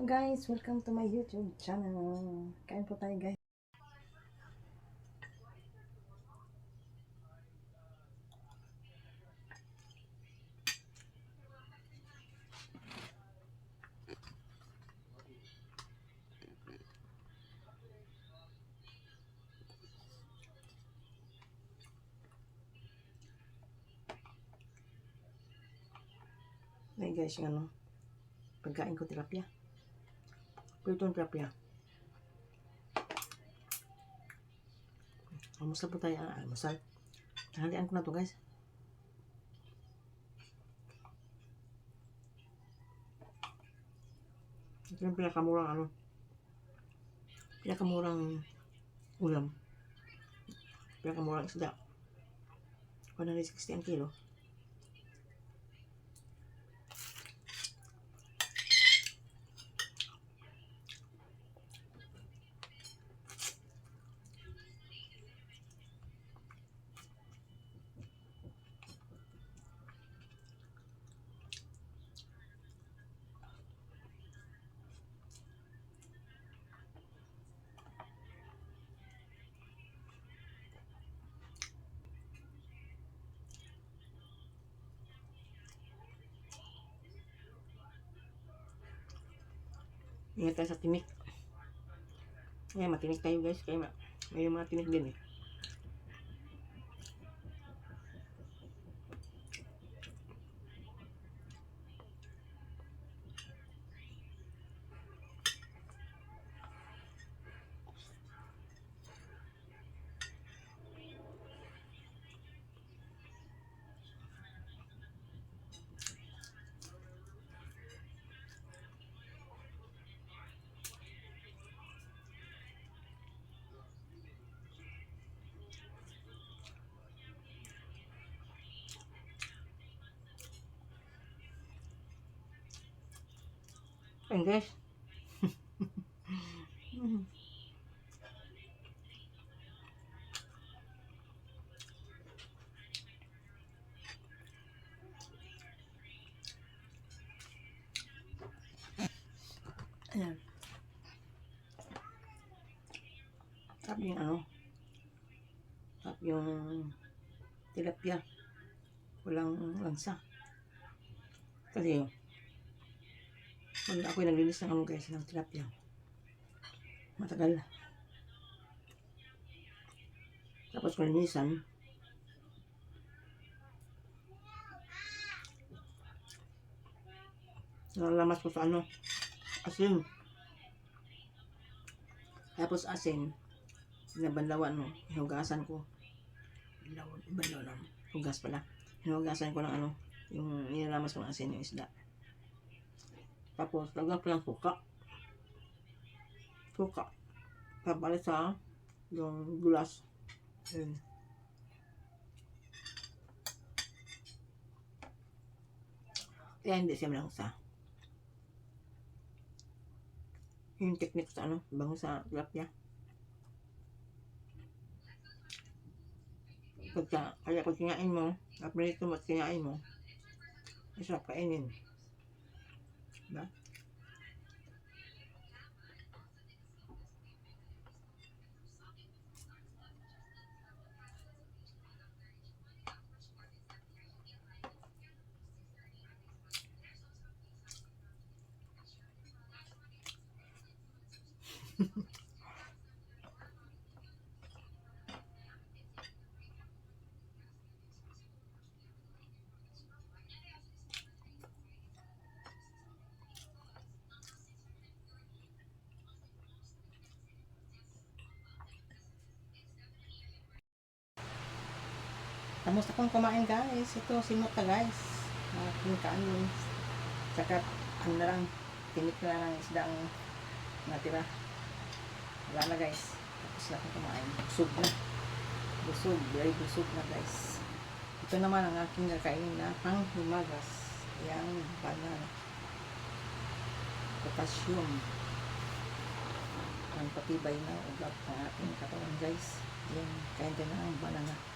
guys, welcome to my YouTube channel. Kain po tayo guys. Ay guys, yung ano, pagkain ko tilapia. Pritong tilapia. Almusal po tayo, almusal. Tanghalian ko na to guys. Ito yung pinakamurang pinakamurang ulam. Pinakamurang isda. 160 ang kilo. Ingat tayo sa tinik. Kaya matinik tayo guys. Kaya may mga tinik din eh. Ayan guys. Ayan. Tap yung tap yung tilapia. Walang lansa. Kasi pag ako'y naglinis ng guys ng tilapia, matagal. Tapos malinisan, nalalamas ko sa asin. Tapos asin, binabanlawan mo, hinugasan ko. Banlawan, hugas pala. Hinugasan ko ng yung nilalamas ko ng asin yung isda. Tapos lagyan ko ng suka. Papalit sa yung gulas. Ayun. Kaya hindi siya malangsa. Yung technique sa bango sa tilapia. Kaya pag kinain mo, aprito mo at kinain mo, masarap kainin. Diba? Tapos akong kumain guys. Ito simuta guys. Aking kanin. Saka na lang. Tinik na lang isda ang natira. Wala na guys. Tapos na akong kumain. Busog na. Busog. Very busog na guys. Ito naman ang aking kakainin na panghimagas. Yang banana. Potassium. Ang patibay na ugat ng ating katawan guys. Yan. Kain din na ang banana.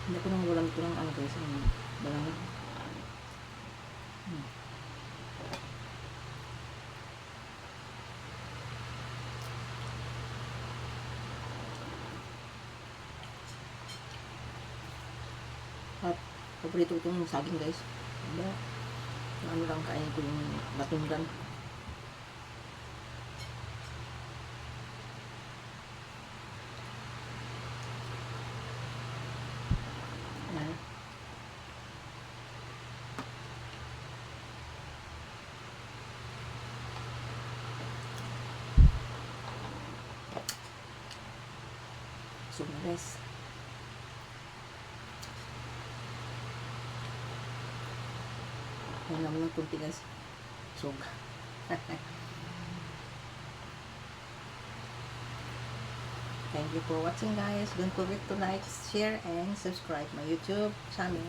Hindi ko nang walang ito ng ano guys. Balang. At paborito ko itong saging guys. Diba? Yung ano lang kainin ko yung batundan. Ayan. So na guys. Ayan naman ng kunti guys. So thank you for watching guys. Don't forget to like, share, and subscribe my YouTube channel.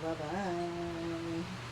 Bye bye.